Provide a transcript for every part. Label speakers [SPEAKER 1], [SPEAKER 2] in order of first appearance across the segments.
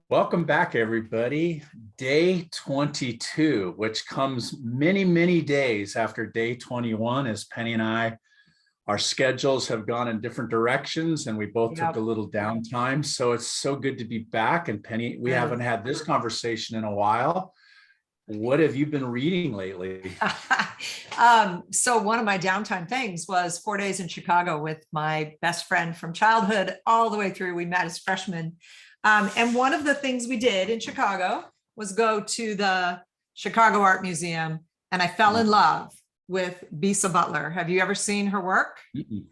[SPEAKER 1] Welcome back, everybody. Day 22, which comes many, many days after day 21, as Penny and I, our schedules have gone in different directions and we both took a
[SPEAKER 2] Yep.
[SPEAKER 1] little downtime. So it's so good to be back. And Penny, we haven't had this conversation in a while. What have you been reading lately?
[SPEAKER 2] So one of my downtime things was 4 days in Chicago with my best friend from childhood all the way through. We met as freshmen. And one of the things we did in Chicago was go to the Chicago Art Museum, and I fell in love with Bisa Butler. Have you ever seen her work?
[SPEAKER 1] Mm-mm.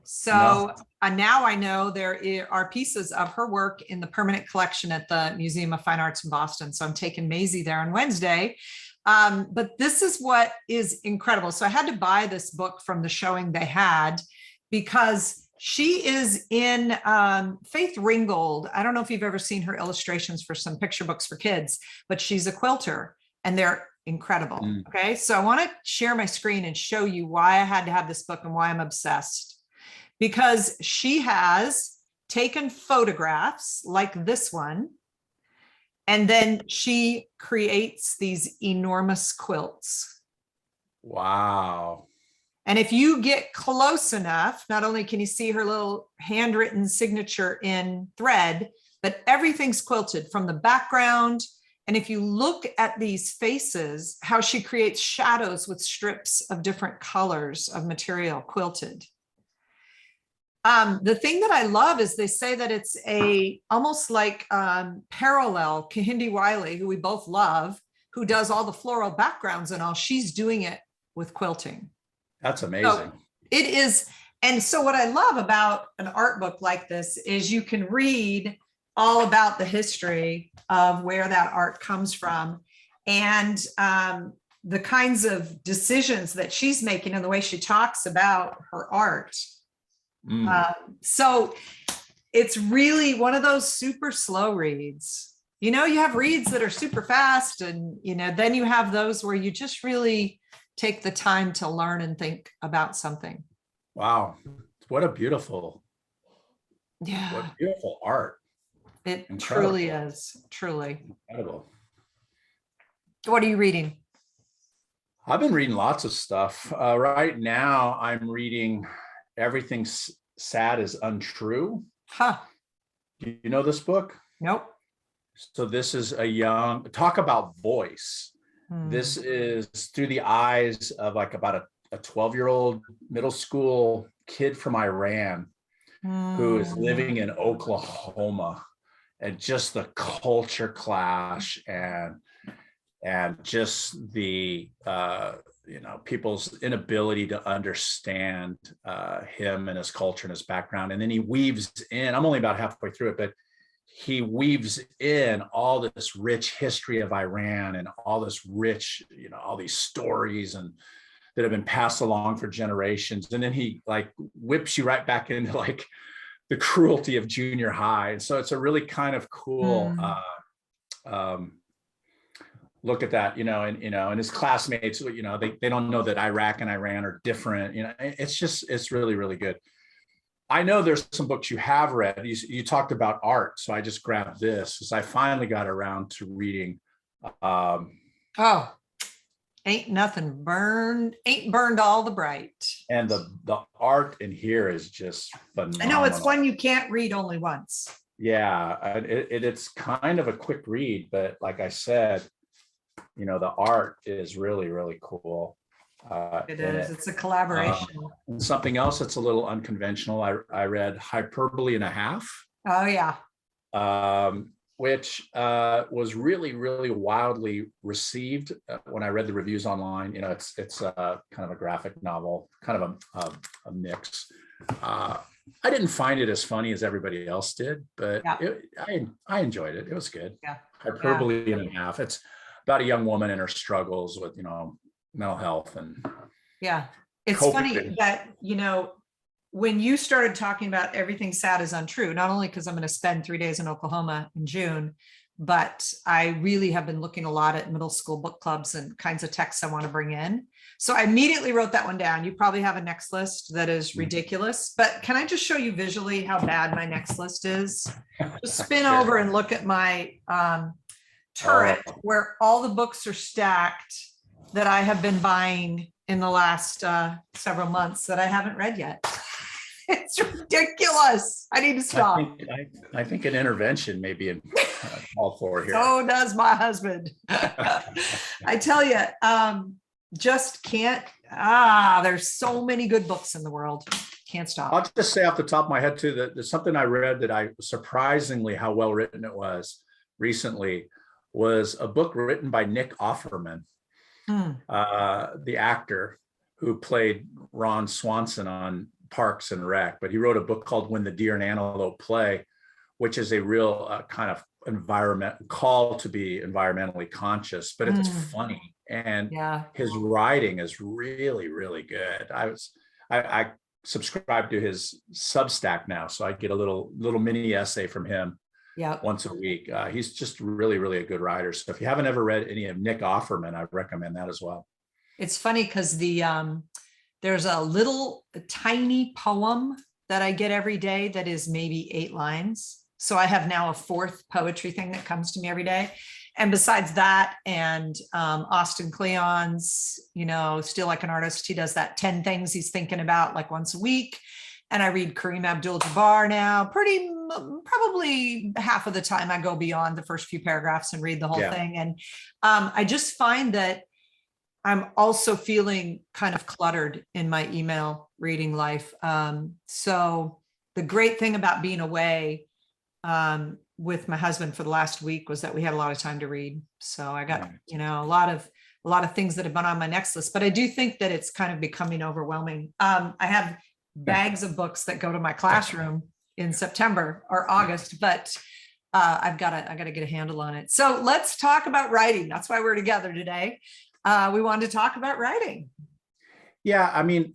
[SPEAKER 2] So
[SPEAKER 1] No.
[SPEAKER 2] now I know there are pieces of her work in the permanent collection at the Museum of Fine Arts in Boston. So I'm taking Maisie there on Wednesday. But this is what is incredible. So I had to buy this book from the showing they had because she is in Faith Ringgold. I don't know if you've ever seen her illustrations for some picture books for kids, but she's a quilter and they're incredible. Okay, so I want to share my screen and show you why I had to have this book and why I'm obsessed. Because she has taken photographs like this one, and then she creates these enormous quilts.
[SPEAKER 1] Wow.
[SPEAKER 2] And if you get close enough, not only can you see her little handwritten signature in thread, but everything's quilted from the background. And if you look at these faces, how she creates shadows with strips of different colors of material quilted. The thing that I love is they say that it's almost like parallel Kehinde Wiley, who we both love, who does all the floral backgrounds and all. She's doing it with quilting.
[SPEAKER 1] That's amazing.
[SPEAKER 2] So it is. And so what I love about an art book like this is you can read all about the history of where that art comes from and the kinds of decisions that she's making and the way she talks about her art. So it's really one of those super slow reads. You know, you have reads that are super fast and, then you have those where you just really take the time to learn and think about something.
[SPEAKER 1] Wow. What a beautiful,
[SPEAKER 2] Yeah,
[SPEAKER 1] what beautiful art.
[SPEAKER 2] it
[SPEAKER 1] Incredible.
[SPEAKER 2] truly is. Truly.
[SPEAKER 1] Incredible.
[SPEAKER 2] What are you reading?
[SPEAKER 1] I've been reading lots of stuff. Right now, I'm reading Everything Sad is Untrue.
[SPEAKER 2] Huh.
[SPEAKER 1] You know this book?
[SPEAKER 2] Nope.
[SPEAKER 1] So this is talk about voice. This is through the eyes of like about a 12-year-old middle school kid from Iran who is living in Oklahoma, and just the culture clash and just the people's inability to understand him and his culture and his background. And then he weaves in, I'm only about halfway through it, but he weaves in all this rich history of Iran and all this rich, all these stories and that have been passed along for generations. And then he like whips you right back into like the cruelty of junior high. And so it's a really kind of cool look at that, and his classmates, they don't know that Iraq and Iran are different. It's really, really good. I know there's some books you have read. You talked about art, so I just grabbed this because I finally got around to reading.
[SPEAKER 2] Ain't nothing burned, ain't burned all the bright.
[SPEAKER 1] And the art in here is just phenomenal.
[SPEAKER 2] I know it's one you can't read only once.
[SPEAKER 1] Yeah, it's kind of a quick read, but like I said, the art is really, really cool.
[SPEAKER 2] It is. It's a collaboration.
[SPEAKER 1] Something else that's a little unconventional. I read Hyperbole and a Half.
[SPEAKER 2] Oh yeah.
[SPEAKER 1] Which was really, really wildly received when I read the reviews online. It's kind of a graphic novel, kind of a mix. I didn't find it as funny as everybody else did, but I enjoyed it. It was good.
[SPEAKER 2] Yeah.
[SPEAKER 1] Hyperbole and a Half. It's about a young woman and her struggles with, mental health and
[SPEAKER 2] it's funny that when you started talking about Everything Sad is Untrue, not only because I'm going to spend 3 days in Oklahoma in June, but I really have been looking a lot at middle school book clubs and kinds of texts I want to bring in. So I immediately wrote that one down. You probably have a next list that is ridiculous, but can I just show you visually how bad my next list is? Just spin
[SPEAKER 1] Sure.
[SPEAKER 2] over and look at my turret where all the books are stacked that I have been buying in the last several months that I haven't read yet. It's ridiculous. I need to stop.
[SPEAKER 1] I think an intervention may be called for here.
[SPEAKER 2] So does my husband. I tell you, just can't. There's so many good books in the world. Can't stop.
[SPEAKER 1] I'll just say off the top of my head too, that there's something I read that I surprisingly how well written it was recently was a book written by Nick Offerman, the actor who played Ron Swanson on Parks and Rec, but he wrote a book called When the Deer and Antelope Play, which is a real kind of call to be environmentally conscious, but it's funny. And his writing is really, really good. I subscribe to his Substack now, so I get a little mini essay from him once a week. He's just really, really a good writer. So if you haven't ever read any of Nick Offerman, I recommend that as well.
[SPEAKER 2] It's funny because there's a tiny poem that I get every day that is maybe 8 lines. So I have now a 4th poetry thing that comes to me every day. And besides that, and Austin Kleon's, Still Like an Artist, he does that 10 things he's thinking about like once a week. And I read Kareem Abdul-Jabbar now. Probably half of the time I go beyond the first few paragraphs and read the whole thing. And I just find that I'm also feeling kind of cluttered in my email reading life. So the great thing about being away with my husband for the last week was that we had a lot of time to read. So I got, a lot of things that have been on my next list, but I do think that it's kind of becoming overwhelming. I have bags of books that go to my classroom in September or August, but I got to get a handle on it. So let's talk about writing. That's why we're together today. We wanted to talk about writing.
[SPEAKER 1] Yeah, I mean,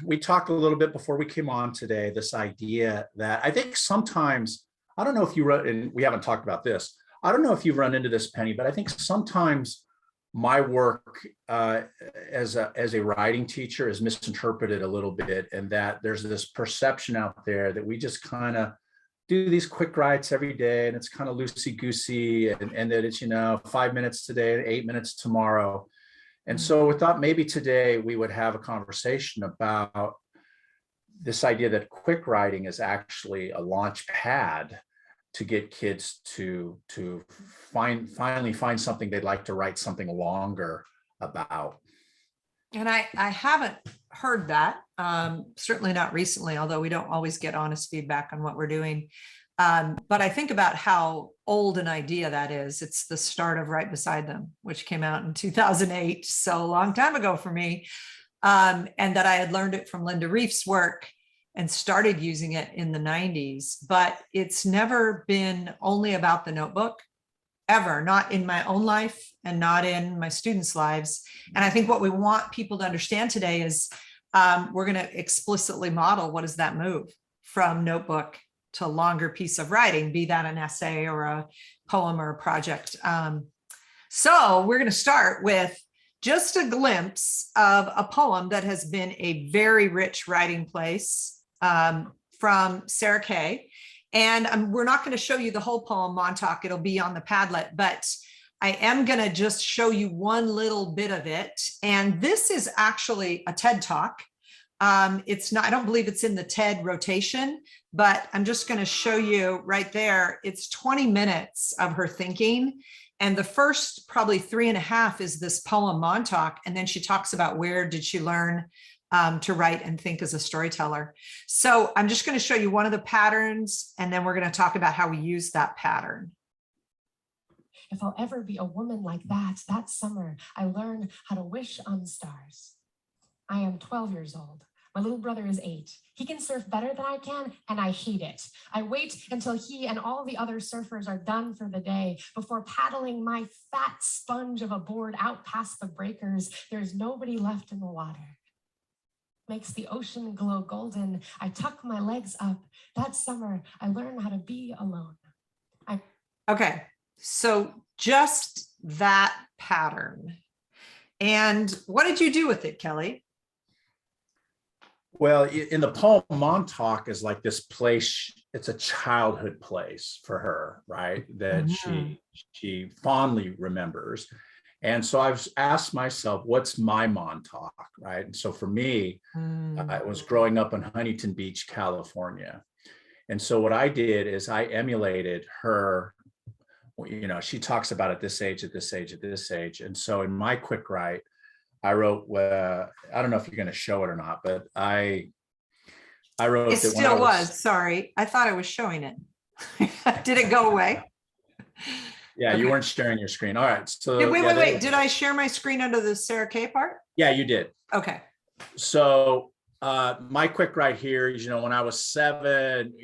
[SPEAKER 1] we talked a little bit before we came on today, this idea that I think sometimes, I don't know if you run, and we haven't talked about this, I don't know if you've run into this, Penny, but I think sometimes my work as a writing teacher is misinterpreted a little bit, and that there's this perception out there that we just kind of do these quick writes every day and it's kind of loosey-goosey, and that it's 5 minutes today and 8 minutes tomorrow. And so we thought maybe today we would have a conversation about this idea that quick writing is actually a launch pad to get kids to finally find something they'd like to write something longer about.
[SPEAKER 2] And I haven't heard that, certainly not recently, although we don't always get honest feedback on what we're doing. But I think about how old an idea that is. It's the start of Right Beside Them, which came out in 2008, so a long time ago for me. And that I had learned it from Linda Reef's work and started using it in the 90s. But it's never been only about the notebook, ever, not in my own life and not in my students' lives. And I think what we want people to understand today is we're going to explicitly model what is that move from notebook to longer piece of writing, be that an essay or a poem or a project. So we're going to start with just a glimpse of a poem that has been a very rich writing place from Sarah Kay. And we're not going to show you the whole poem, Montauk. It'll be on the Padlet, but I am going to just show you one little bit of it. And this is actually a TED Talk. It's not, I don't believe it's in the TED rotation, but I'm just going to show you right there. It's 20 minutes of her thinking. And the first probably 3.5 is this poem Montauk. And then she talks about where did she learn to write and think as a storyteller. So I'm just going to show you one of the patterns, and then we're going to talk about how we use that pattern.
[SPEAKER 3] If I'll ever be a woman like that summer, I learn how to wish on stars. I am 12 years old. My little brother is 8. He can surf better than I can, and I hate it. I wait until he and all the other surfers are done for the day before paddling my fat sponge of a board out past the breakers. There's nobody left in the water. Makes the ocean glow golden. I tuck my legs up. That summer, I learn how to be alone.
[SPEAKER 2] Okay, So just that pattern. And what did you do with it, Kelly?
[SPEAKER 1] Well, in the poem, Montauk is like this place. It's a childhood place for her, right? That she fondly remembers. And so I've asked myself, what's my Montauk, right? And so for me, it was growing up in Huntington Beach, California. And so what I did is I emulated her. She talks about at this age, at this age, at this age. And so in my quick write, I wrote, I don't know if you're going to show it or not, but I wrote
[SPEAKER 2] It
[SPEAKER 1] that when I
[SPEAKER 2] still was. Sorry, I thought I was showing it. Did it go away?
[SPEAKER 1] Yeah,
[SPEAKER 2] Okay.
[SPEAKER 1] you weren't sharing your screen. All right. So
[SPEAKER 2] wait. Did I share my screen under the Sarah K part?
[SPEAKER 1] Yeah, you did.
[SPEAKER 2] Okay.
[SPEAKER 1] So my quick right here is, when I was 7,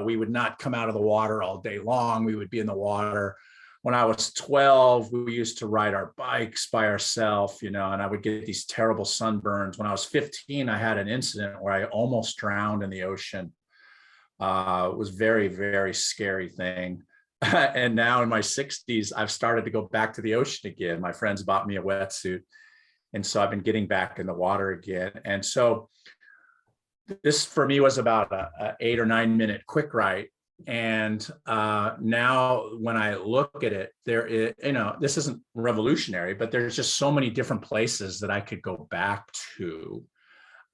[SPEAKER 1] we would not come out of the water all day long. We would be in the water. When I was 12, we used to ride our bikes by ourselves, and I would get these terrible sunburns. When I was 15, I had an incident where I almost drowned in the ocean. It was very, very scary thing. And now in my 60s, I've started to go back to the ocean again. My friends bought me a wetsuit. And so I've been getting back in the water again. And so this for me was about a 8 or 9 minute quick write. And now when I look at it, there is, this isn't revolutionary, but there's just so many different places that I could go back to.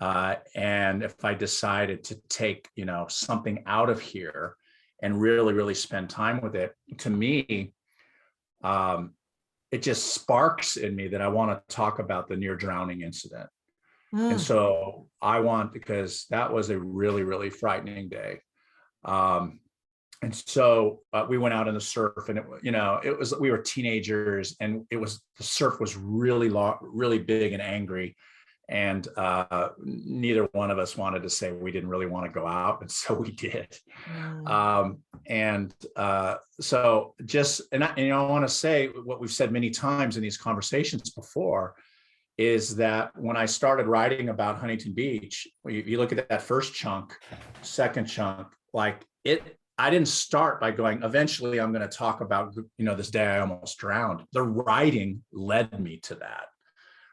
[SPEAKER 1] And if I decided to take, something out of here and really, really spend time with it, to me, it just sparks in me that I want to talk about the near drowning incident. And so because that was a really, really frightening day. And so we went out in the surf, and we were teenagers, and the surf was really really big and angry. And neither one of us wanted to say we didn't really want to go out. And so we did. I want to say what we've said many times in these conversations before is that when I started writing about Huntington Beach, you look at that first chunk, second chunk, I didn't start by going, eventually I'm going to talk about, this day I almost drowned. The writing led me to that.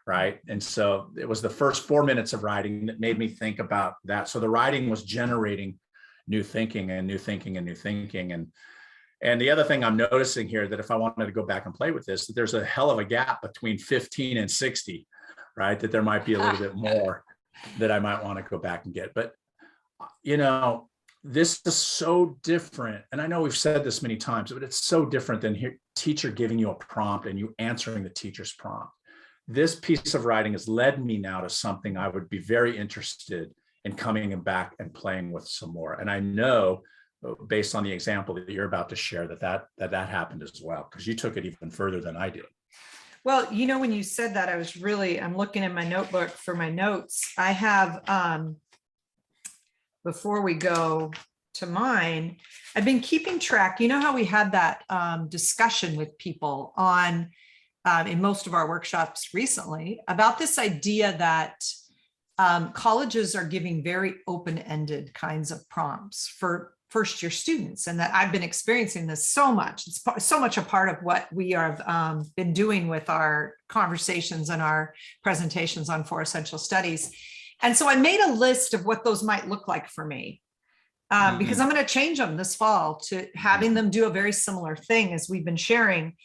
[SPEAKER 1] Right. And so it was the first 4 minutes of writing that made me think about that. So the writing was generating new thinking and new thinking and new thinking. And the other thing I'm noticing here, that if I wanted to go back and play with this, that there's a hell of a gap between 15 and 60, right? That there might be a little bit more that I might want to go back and get. But, this is so different. And I know we've said this many times, but it's so different than teacher giving you a prompt and you answering the teacher's prompt. This piece of writing has led me now to something I would be very interested in coming back and playing with some more. And I know, based on the example that you're about to share, that happened as well, because you took it even further than I did.
[SPEAKER 2] Well, when you said that, I'm looking in my notebook for my notes. I have, before we go to mine, I've been keeping track. You know how we had that discussion with people on in most of our workshops recently about this idea that colleges are giving very open-ended kinds of prompts for first-year students, and that I've been experiencing this so much. It's so much a part of what we have been doing with our conversations and our presentations on 4 essential studies. And so I made a list of what those might look like for me, because I'm going to change them this fall to having them do a very similar thing as we've been sharing.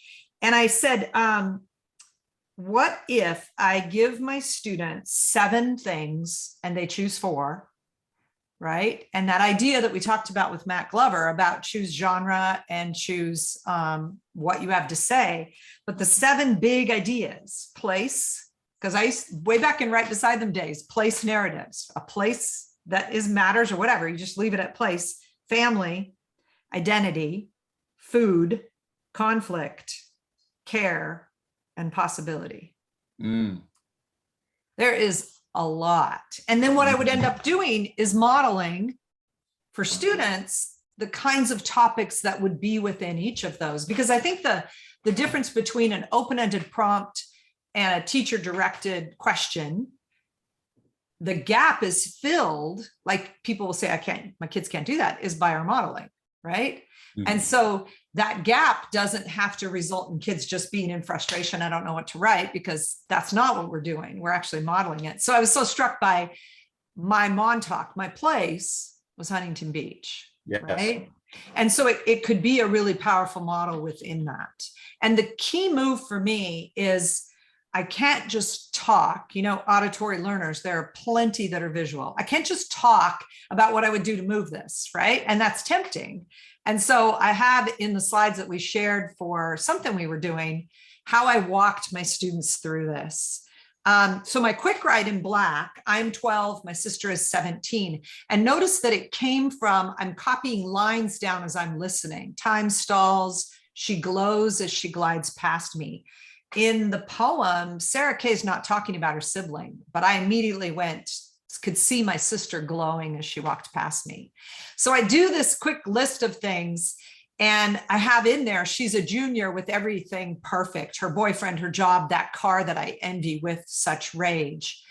[SPEAKER 2] And I said, what if I give my students 7 things and they choose 4, right? And that idea that we talked about with Matt Glover about choose genre and choose what you have to say, but the 7 big ideas: place, because I used way back in right beside them days, place narratives, a place that matters or whatever, you just leave it at place, family, identity, food, conflict, care, and possibility. There is a lot. And then what I would end up doing is modeling for students the kinds of topics that would be within each of those, because I think the difference between an open-ended prompt and a teacher-directed question, the gap is filled, like people will say, my kids can't do that, is by our modeling. right?
[SPEAKER 1] Mhm.
[SPEAKER 2] And so that gap doesn't have to result in kids just being in frustration. I don't know what to write, because that's not what we're doing. We're actually modeling it. So I was so struck by my Montauk, my place was Huntington Beach,
[SPEAKER 1] Yes.
[SPEAKER 2] right? And so it could be a really powerful model within that. And the key move for me is I can't just talk, auditory learners, there are plenty that are visual. I can't just talk about what I would do to move this, right? And that's tempting. And so I have in the slides that we shared for something we were doing, how I walked my students through this. So my quick write in black, I'm 12, my sister is 17. And notice that it came from, I'm copying lines down as I'm listening. Time stalls, she glows as she glides past me. In the poem, Sarah Kay is not talking about her sibling, but I immediately could see my sister glowing as she walked past me. So I do this quick list of things, and I have in there, she's a junior with everything perfect, her boyfriend, her job, that car that I envy with such rage.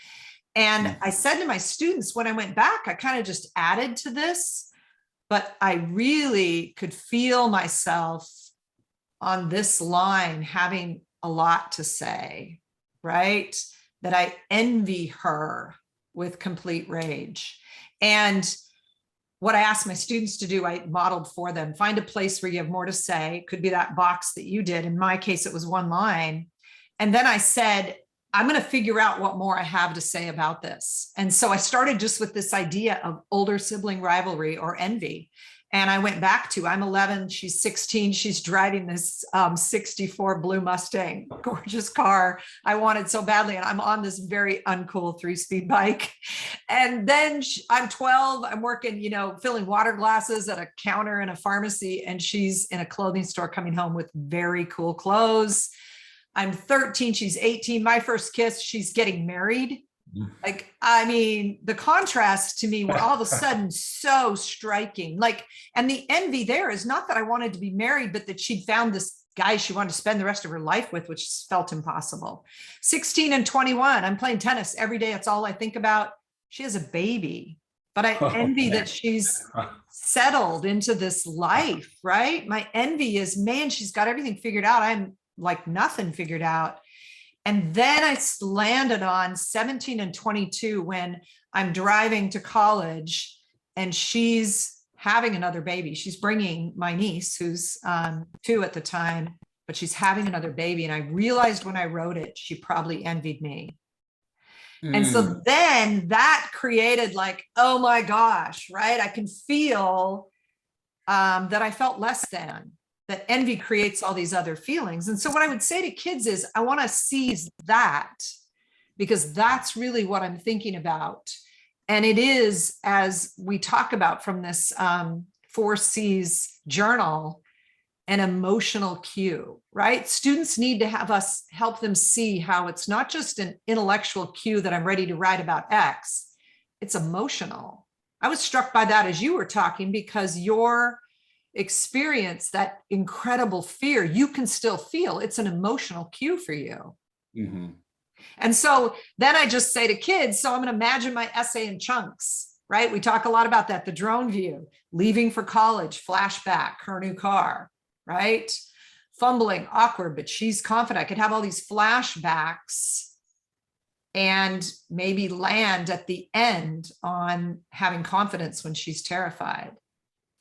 [SPEAKER 2] And I said to my students, when I went back, I kind of just added to this, but I really could feel myself on this line having a lot to say, right? That I envy her with complete rage. And what I asked my students to do, I modeled for them. Find a place where you have more to say. It could be that box that you did. In my case, it was one line. And then I said, I'm going to figure out what more I have to say about this. And so I started just with this idea of older sibling rivalry or envy. And I went back to, I'm 11, she's 16, she's driving this 64 blue Mustang, gorgeous car I wanted so badly. And I'm on this very uncool 3-speed bike. And then I'm 12, I'm working, filling water glasses at a counter in a pharmacy, and she's in a clothing store coming home with very cool clothes. I'm 13, she's 18, my first kiss, she's getting married. The contrast to me were all of a sudden so striking. And the envy there is not that I wanted to be married, but that she'd found this guy she wanted to spend the rest of her life with, which felt impossible. 16 and 21, I'm playing tennis every day. It's all I think about. She has a baby, but I envy that she's settled into this life, right? My envy is, man, she's got everything figured out. I'm like nothing figured out. And then I landed on 17 and 22 when I'm driving to college and she's having another baby. She's bringing my niece, who's 2 at the time, but she's having another baby. And I realized when I wrote it, she probably envied me. And so then that created oh my gosh, right? I can feel that I felt less than. That envy creates all these other feelings. And so what I would say to kids is, I want to seize that, because that's really what I'm thinking about. And it is, as we talk about from this 4 C's journal, an emotional cue, right? Students need to have us help them see how it's not just an intellectual cue that I'm ready to write about X, it's emotional. I was struck by that as you were talking, because your experience, that incredible fear, you can still feel. It's an emotional cue for you.
[SPEAKER 1] Mm-hmm.
[SPEAKER 2] And so then I just say to kids, so I'm going to imagine my essay in chunks, right? We talk a lot about that, the drone view, leaving for college, flashback, her new car, right? Fumbling, awkward, but she's confident. I could have all these flashbacks and maybe land at the end on having confidence when she's terrified.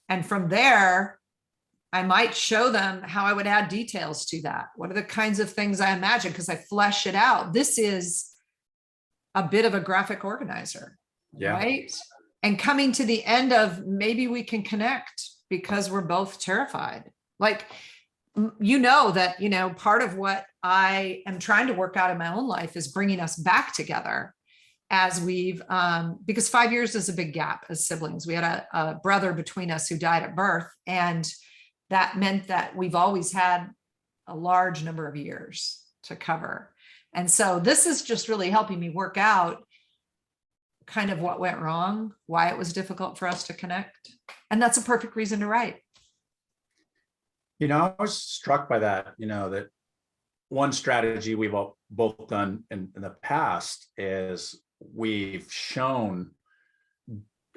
[SPEAKER 2] And from there, I might show them how I would add details to that. What are the kinds of things I imagine? Because I flesh it out. This is a bit of a graphic organizer, right? And coming to the end of, maybe we can connect because we're both terrified. Part of what I am trying to work out in my own life is bringing us back together. As because 5 years is a big gap as siblings. We had a brother between us who died at birth. And that meant that we've always had a large number of years to cover. And so this is just really helping me work out kind of what went wrong, why it was difficult for us to connect. And that's a perfect reason to write.
[SPEAKER 1] I was struck by that, that one strategy we've both done in the past is we've shown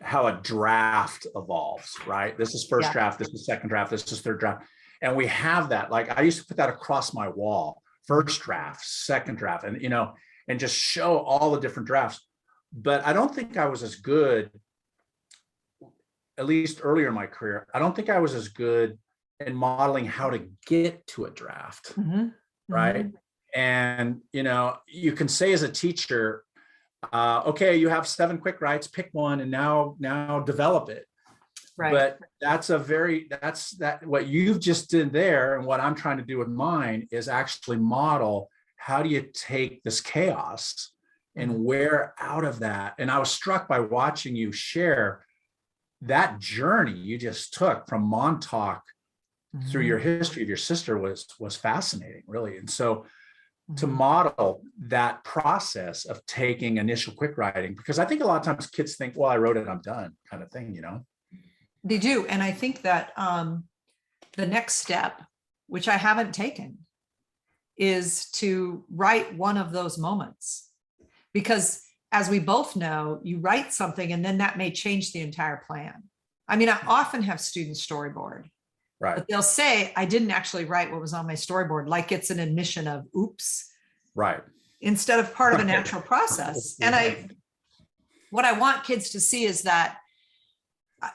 [SPEAKER 1] how a draft evolves, right? This is first
[SPEAKER 2] Yeah.
[SPEAKER 1] draft, this is second draft, this is third draft. And we have that. Like I used to put that across my wall, first draft, second draft, and and just show all the different drafts. But I don't think I was as good, at least earlier in my career, I don't think I was as good in modeling how to get to a draft, right? And you can say as a teacher, okay, you have 7 quick writes, pick one, and now develop it.
[SPEAKER 2] Right.
[SPEAKER 1] But that's what you've just did there, and what I'm trying to do with mine is actually model how do you take this chaos and wear out of that. And I was struck by watching you share that journey you just took from Montauk through your history of your sister was fascinating, really. And so to model that process of taking initial quick writing, because I think a lot of times kids think, well, I wrote it, I'm done, kind of thing,
[SPEAKER 2] They do. And I think that the next step, which I haven't taken, is to write one of those moments. Because as we both know, you write something and then that may change the entire plan. I mean, I often have students storyboard,
[SPEAKER 1] right?
[SPEAKER 2] But they'll say, I didn't actually write what was on my storyboard, like it's an admission of oops,
[SPEAKER 1] right?
[SPEAKER 2] Instead of part of a natural process. And what I want kids to see is that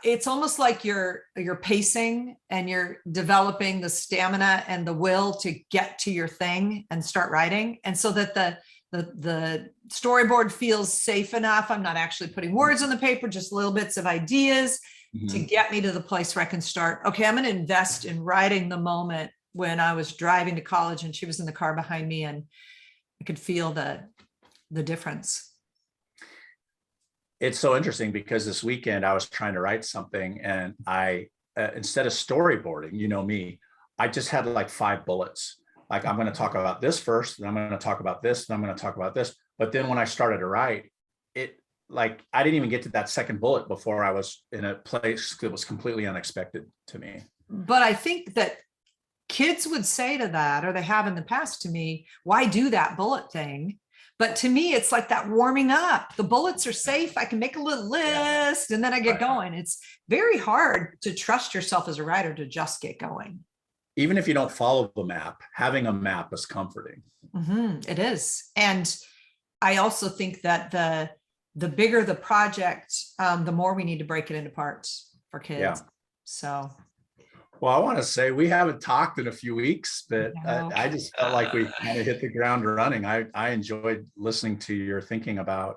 [SPEAKER 2] it's almost like you're pacing and you're developing the stamina and the will to get to your thing and start writing. And so that the storyboard feels safe enough. I'm not actually putting words on the paper, just little bits of ideas to get me to the place where I can start. Okay, I'm going to invest in writing the moment when I was driving to college and she was in the car behind me and I could feel the difference.
[SPEAKER 1] It's so interesting because this weekend I was trying to write something and I, instead of storyboarding, me, I just had like 5 bullets. Like, I'm going to talk about this first, and I'm going to talk about this, and I'm going to talk about this. But then when I started to write it, like, I didn't even get to that second bullet before I was in a place that was completely unexpected to me.
[SPEAKER 2] But I think that kids would say to that, or they have in the past to me, why do that bullet thing? But to me, it's like that warming up. The bullets are safe. I can make a little list and then I get going. It's very hard to trust yourself as a writer to just get going.
[SPEAKER 1] Even if you don't follow the map, having a map is comforting.
[SPEAKER 2] It is. And I also think that the bigger the project, the more we need to break it into parts for kids.
[SPEAKER 1] Yeah.
[SPEAKER 2] So.
[SPEAKER 1] Well, I want to say we haven't talked in a few weeks, but I just felt like we kind of hit the ground running. I enjoyed listening to your thinking about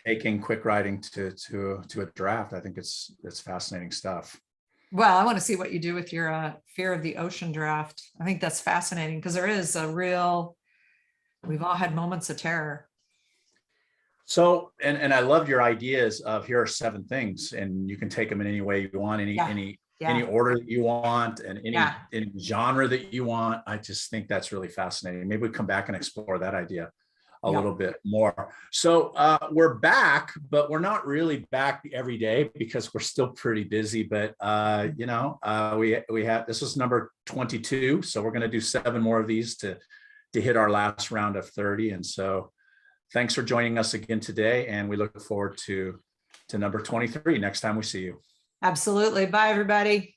[SPEAKER 1] taking quick writing to a draft. I think it's fascinating stuff.
[SPEAKER 2] Well, I want to see what you do with your fear of the ocean draft. I think that's fascinating because there is we've all had moments of terror.
[SPEAKER 1] So, and I loved your ideas of here are 7 things, and you can take them in any way you want, any order that you want, and any genre that you want. I just think that's really fascinating. Maybe we come back and explore that idea a little bit more. So we're back, but we're not really back every day because we're still pretty busy. But we have, this is number 22, so we're going to do 7 more of these to hit our last round of 30. And so thanks for joining us again today, and we look forward to number 23 next time we see you.
[SPEAKER 2] Absolutely. Bye, everybody.